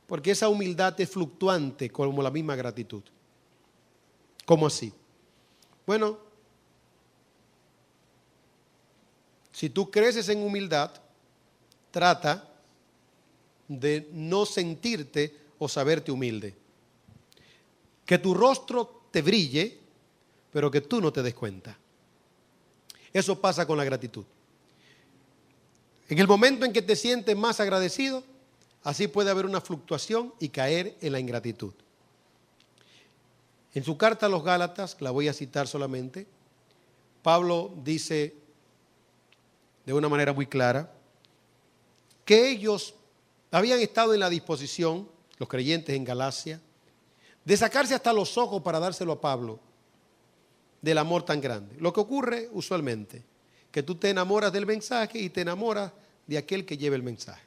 porque esa humildad es fluctuante como la misma gratitud. ¿Cómo así? Bueno, si tú creces en humildad, trata de no sentirte o saberte humilde. Que tu rostro te brille, pero que tú no te des cuenta. Eso pasa con la gratitud. En el momento en que te sientes más agradecido, así puede haber una fluctuación y caer en la ingratitud. En su carta a los Gálatas, la voy a citar solamente, Pablo dice de una manera muy clara que ellos habían estado en la disposición, los creyentes en Galacia, de sacarse hasta los ojos para dárselo a Pablo, del amor tan grande. Lo que ocurre usualmente, que tú te enamoras del mensaje y te enamoras de aquel que lleva el mensaje.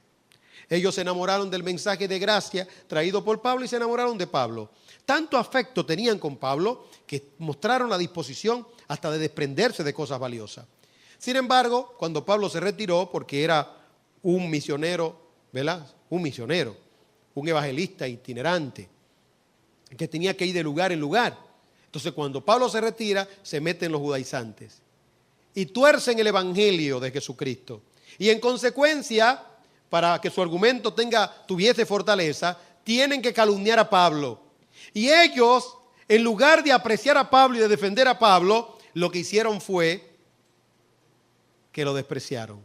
Ellos se enamoraron del mensaje de gracia traído por Pablo y se enamoraron de Pablo. Tanto afecto tenían con Pablo que mostraron la disposición hasta de desprenderse de cosas valiosas. Sin embargo, cuando Pablo se retiró, porque era un misionero, ¿verdad? Un evangelista itinerante, que tenía que ir de lugar en lugar. Entonces, cuando Pablo se retira, se meten los judaizantes y tuercen el evangelio de Jesucristo. Y en consecuencia, para que su argumento tuviese fortaleza, tienen que calumniar a Pablo. Y ellos, en lugar de apreciar a Pablo y de defender a Pablo, lo que hicieron fue que lo despreciaron.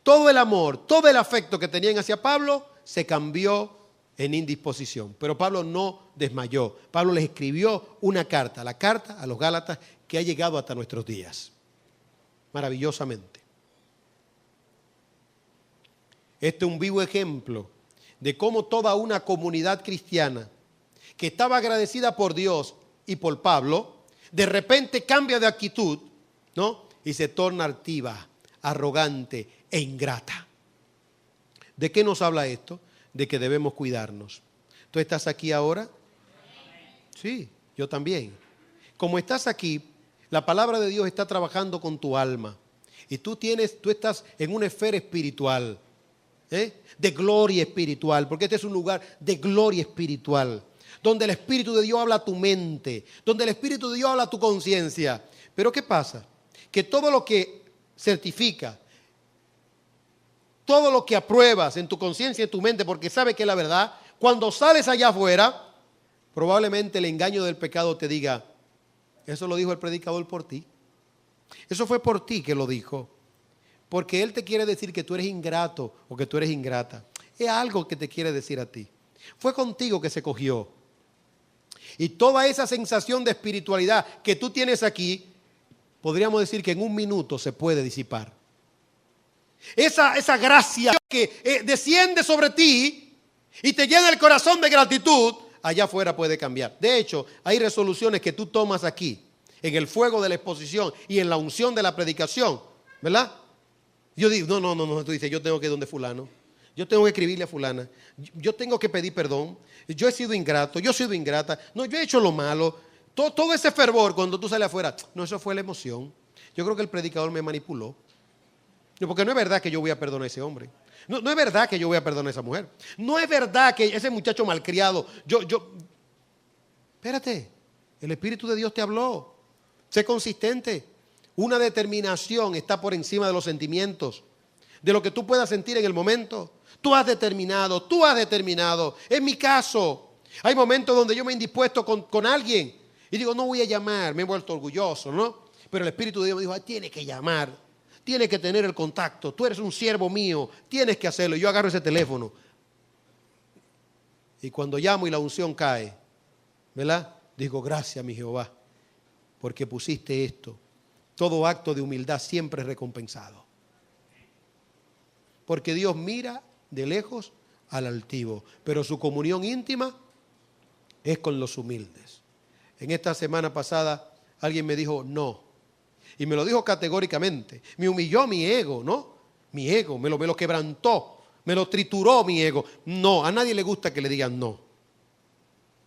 Todo el amor, todo el afecto que tenían hacia Pablo se cambió en indisposición. Pero Pablo no desmayó. Pablo les escribió una carta, la carta a los Gálatas, que ha llegado hasta nuestros días. Maravillosamente. Este es un vivo ejemplo de cómo toda una comunidad cristiana que estaba agradecida por Dios y por Pablo, de repente cambia de actitud, ¿no? Y se torna altiva, arrogante e ingrata. ¿De qué nos habla esto? De que debemos cuidarnos. ¿Tú estás aquí ahora? Sí, yo también. Como estás aquí, la palabra de Dios está trabajando con tu alma. Y tú estás en una esfera espiritual, de gloria espiritual, porque este es un lugar de gloria espiritual, donde el Espíritu de Dios habla a tu mente, donde el Espíritu de Dios habla a tu conciencia. Pero ¿qué pasa? Que todo lo que certifica, todo lo que apruebas en tu conciencia y en tu mente, porque sabes que es la verdad, cuando sales allá afuera, probablemente el engaño del pecado te diga, eso lo dijo el predicador por ti. Eso fue por ti que lo dijo. Porque él te quiere decir que tú eres ingrato o que tú eres ingrata. Es algo que te quiere decir a ti. Fue contigo que se cogió. Y toda esa sensación de espiritualidad que tú tienes aquí, podríamos decir que en un minuto se puede disipar. Esa gracia que desciende sobre ti y te llena el corazón de gratitud, allá afuera puede cambiar. De hecho, hay resoluciones que tú tomas aquí, en el fuego de la exposición y en la unción de la predicación, ¿verdad? Yo digo, no, tú dices, yo tengo que ir donde fulano, yo tengo que escribirle a fulana, yo tengo que pedir perdón, yo he sido ingrato, yo he sido ingrata, no, yo he hecho lo malo. Todo ese fervor cuando tú sales afuera, no, eso fue la emoción. Yo creo que el predicador me manipuló. Porque no es verdad que yo voy a perdonar a ese hombre. No es verdad que yo voy a perdonar a esa mujer. No es verdad que ese muchacho malcriado, espérate, el Espíritu de Dios te habló. Sé consistente. Una determinación está por encima de los sentimientos, de lo que tú puedas sentir en el momento. Tú has determinado. En mi caso, hay momentos donde yo me he indispuesto con alguien y digo, no voy a llamar, me he vuelto orgulloso, ¿no? Pero el Espíritu de Dios me dijo, tiene que llamar, tiene que tener el contacto, tú eres un siervo mío, tienes que hacerlo. Y yo agarro ese teléfono. Y cuando llamo y la unción cae, ¿verdad? Digo, gracias, mi Jehová, porque pusiste esto. Todo acto de humildad siempre es recompensado. Porque Dios mira de lejos al altivo, pero su comunión íntima es con los humildes. En esta semana pasada alguien me dijo no, y me lo dijo categóricamente. Me humilló mi ego, ¿no? Mi ego, me lo quebrantó, me lo trituró mi ego. No, a nadie le gusta que le digan no.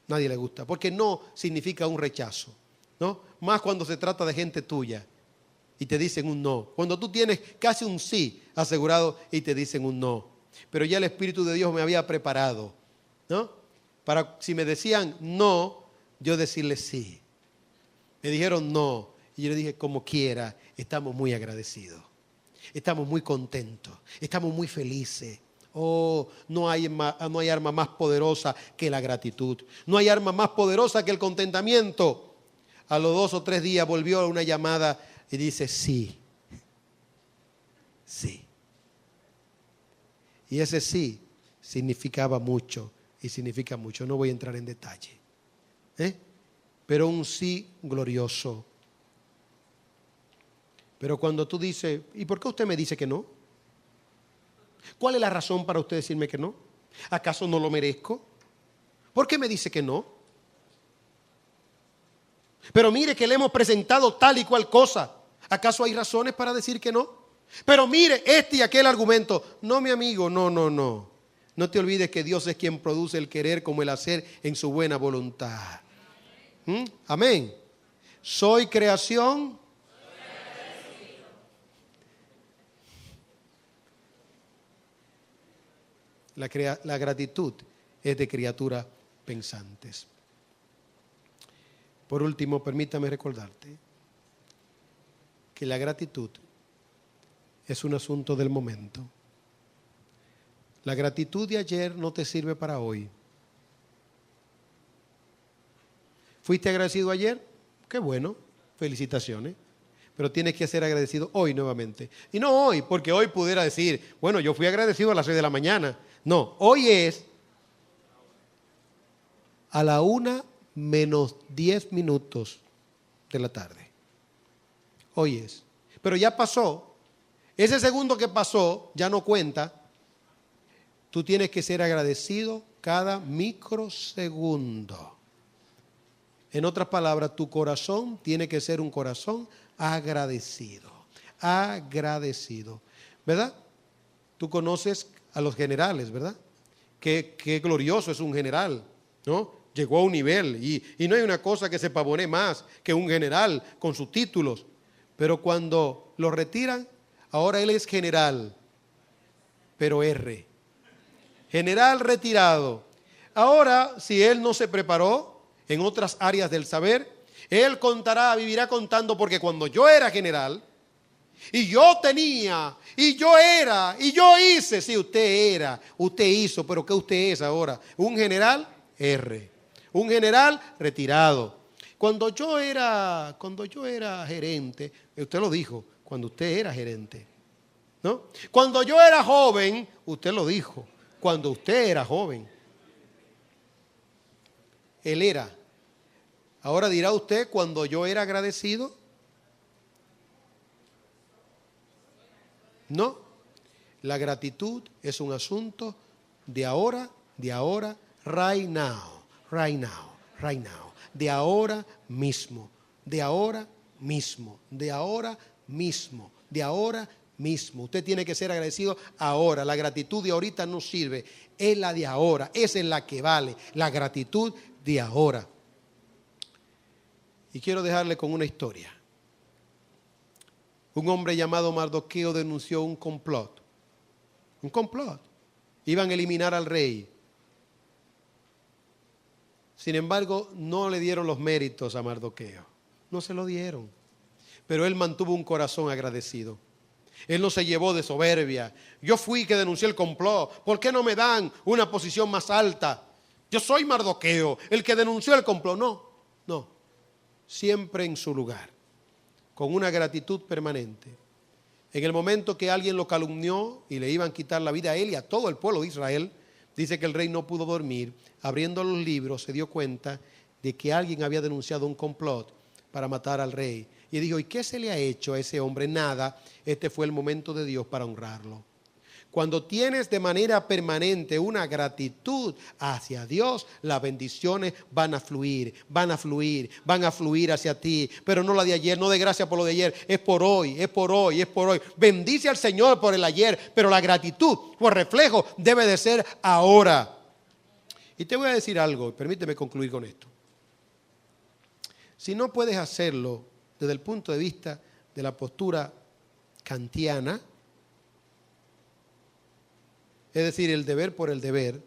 Nadie le gusta, porque no significa un rechazo, ¿no? Más cuando se trata de gente tuya y te dicen un no. Cuando tú tienes casi un sí asegurado y te dicen un no. Pero ya el Espíritu de Dios me había preparado, ¿no? Para si me decían no, yo decirles sí. Me dijeron no, y yo le dije, como quiera, estamos muy agradecidos, estamos muy contentos, estamos muy felices. Oh, no hay arma más poderosa que la gratitud, no hay arma más poderosa que el contentamiento. A los 2 o 3 días volvió una llamada y dice sí. Y ese sí significaba mucho y significa mucho. No voy a entrar en detalle. Pero un sí glorioso. Pero cuando tú dices, ¿y por qué usted me dice que no? ¿Cuál es la razón para usted decirme que no? ¿Acaso no lo merezco? ¿Por qué me dice que no? Pero mire que le hemos presentado tal y cual cosa. ¿Acaso hay razones para decir que no? Pero mire este y aquel argumento. No, mi amigo, no. No te olvides que Dios es quien produce el querer como el hacer en su buena voluntad. Amén. Soy creación. La gratitud es de criaturas pensantes. Por último, permítame recordarte que la gratitud es un asunto del momento. La gratitud de ayer no te sirve para hoy. ¿Fuiste agradecido ayer? Qué bueno, felicitaciones. Pero tienes que ser agradecido hoy nuevamente. Y no hoy, porque hoy pudiera decir, bueno, yo fui agradecido a las 6 de la mañana. No, hoy es a la 1 menos 10 minutos de la tarde. Hoy es. Pero ya pasó. Ese segundo que pasó ya no cuenta. Tú tienes que ser agradecido cada microsegundo. En otras palabras, tu corazón tiene que ser un corazón agradecido. Agradecido. ¿Verdad? Tú conoces a los generales, ¿verdad? Qué glorioso es un general, ¿no? Llegó a un nivel y no hay una cosa que se pavonee más que un general con sus títulos. Pero cuando lo retiran, ahora él es general, pero R. General retirado. Ahora, si él no se preparó en otras áreas del saber, él vivirá contando, porque cuando yo era general, y yo tenía, y yo era, y yo hice. Sí, usted era, usted hizo, pero ¿qué usted es ahora? Un general R, un general retirado. Cuando yo era gerente, usted lo dijo, cuando usted era gerente, ¿no? Cuando yo era joven, usted lo dijo, cuando usted era joven. Él era, Ahora dirá usted, cuando yo era agradecido, no. La gratitud es un asunto de ahora, right now, right now, right now. De ahora mismo, de ahora mismo, de ahora mismo, de ahora mismo. Usted tiene que ser agradecido ahora. La gratitud de ahorita no sirve, es la de ahora, esa es la que vale, la gratitud de ahora. Y quiero dejarle con una historia. Un hombre llamado Mardoqueo denunció un complot. Un complot. Iban a eliminar al rey. Sin embargo, no le dieron los méritos a Mardoqueo. No se lo dieron. Pero él mantuvo un corazón agradecido. Él no se llevó de soberbia. Yo fui que denuncié el complot. ¿Por qué no me dan una posición más alta? Yo soy Mardoqueo, el que denunció el complot. No. Siempre en su lugar, con una gratitud permanente. En el momento que alguien lo calumnió y le iban a quitar la vida a él y a todo el pueblo de Israel, dice que el rey no pudo dormir. Abriendo los libros se dio cuenta de que alguien había denunciado un complot para matar al rey. Y dijo, ¿y qué se le ha hecho a ese hombre? Nada. Este fue el momento de Dios para honrarlo. Cuando tienes de manera permanente una gratitud hacia Dios, las bendiciones van a fluir hacia ti. Pero no la de ayer, no de gracia por lo de ayer, es por hoy. Bendice al Señor por el ayer, pero la gratitud por reflejo debe de ser ahora. Y te voy a decir algo, permíteme concluir con esto. Si no puedes hacerlo desde el punto de vista de la postura kantiana, es decir, el deber por el deber,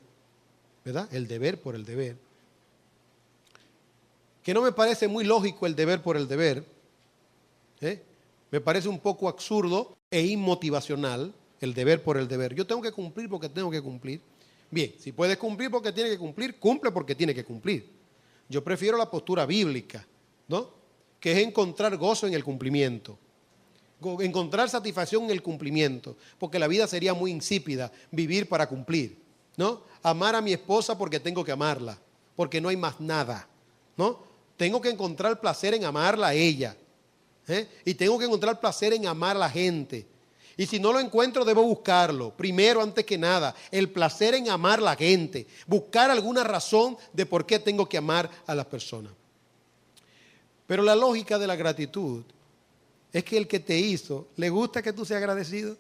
¿verdad? El deber por el deber. Que no me parece muy lógico el deber por el deber. Me parece un poco absurdo e inmotivacional el deber por el deber. Yo tengo que cumplir porque tengo que cumplir. Bien, si puedes cumplir porque tiene que cumplir, cumple porque tiene que cumplir. Yo prefiero la postura bíblica, ¿no? Que es encontrar gozo en el cumplimiento. Encontrar satisfacción en el cumplimiento, porque la vida sería muy insípida vivir para cumplir, ¿no? Amar a mi esposa porque tengo que amarla, porque no hay más nada, ¿no? Tengo que encontrar placer en amarla a ella, y tengo que encontrar placer en amar a la gente. Y si no lo encuentro, debo buscarlo. Primero, antes que nada, el placer en amar a la gente, buscar alguna razón de por qué tengo que amar a las personas. Pero la lógica de la gratitud es que el que te hizo, ¿le gusta que tú seas agradecido?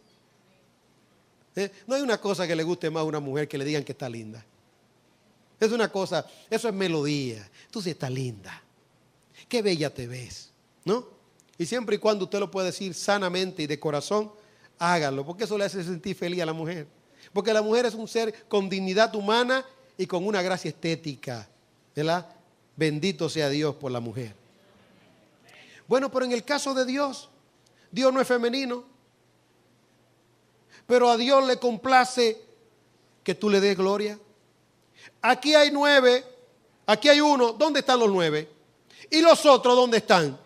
No hay una cosa que le guste más a una mujer que le digan que está linda. Es una cosa, eso es melodía. Tú sí estás linda. Qué bella te ves, ¿no? Y siempre y cuando usted lo pueda decir sanamente y de corazón, hágalo, porque eso le hace sentir feliz a la mujer. Porque la mujer es un ser con dignidad humana y con una gracia estética, ¿verdad? Bendito sea Dios por la mujer. Bueno, pero en el caso de Dios, Dios no es femenino, pero a Dios le complace que tú le des gloria. Aquí hay 9, aquí hay 1, ¿dónde están los 9? ¿Y los otros dónde están?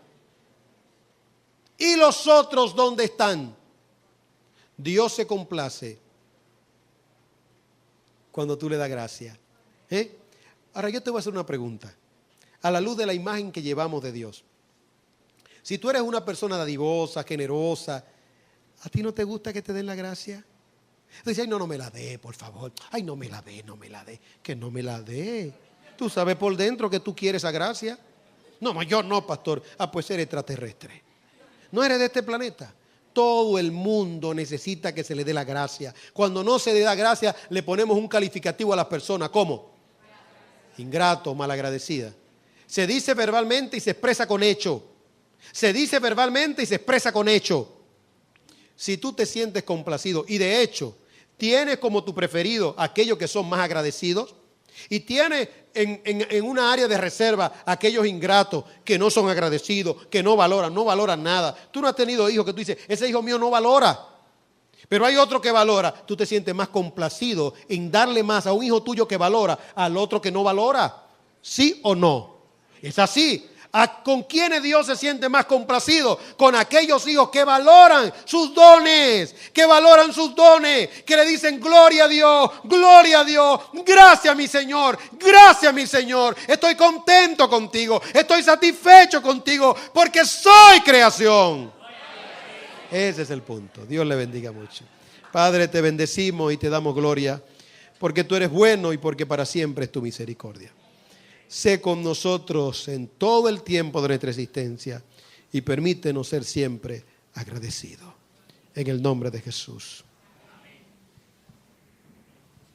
¿Y los otros dónde están? Dios se complace cuando tú le das gracia. Ahora yo te voy a hacer una pregunta. A la luz de la imagen que llevamos de Dios. Si tú eres una persona dadivosa, generosa, ¿a ti no te gusta que te den la gracia? Dices, ay, no me la dé, por favor. Ay, no me la dé. Que no me la dé. Tú sabes por dentro que tú quieres esa gracia. No, yo no, pastor. Ah, pues eres extraterrestre. No eres de este planeta. Todo el mundo necesita que se le dé la gracia. Cuando no se le da gracia, le ponemos un calificativo a las personas. ¿Cómo? Ingrato, malagradecida. Se dice verbalmente y se expresa con hecho. Se dice verbalmente y se expresa con hecho. Si tú te sientes complacido y de hecho tienes como tu preferido aquellos que son más agradecidos y tienes en una área de reserva aquellos ingratos que no son agradecidos, que no valoran nada. Tú no has tenido hijos que tú dices, ese hijo mío no valora. Pero hay otro que valora. Tú te sientes más complacido en darle más a un hijo tuyo que valora al otro que no valora. ¿Sí o no? Es así. ¿Con quiénes Dios se siente más complacido? Con aquellos hijos que valoran sus dones, que le dicen gloria a Dios, gracias mi Señor, estoy contento contigo, estoy satisfecho contigo porque soy creación. Ese es el punto. Dios le bendiga mucho. Padre, te bendecimos y te damos gloria porque tú eres bueno y porque para siempre es tu misericordia. Sé con nosotros en todo el tiempo de nuestra existencia y permítenos ser siempre agradecidos. En el nombre de Jesús.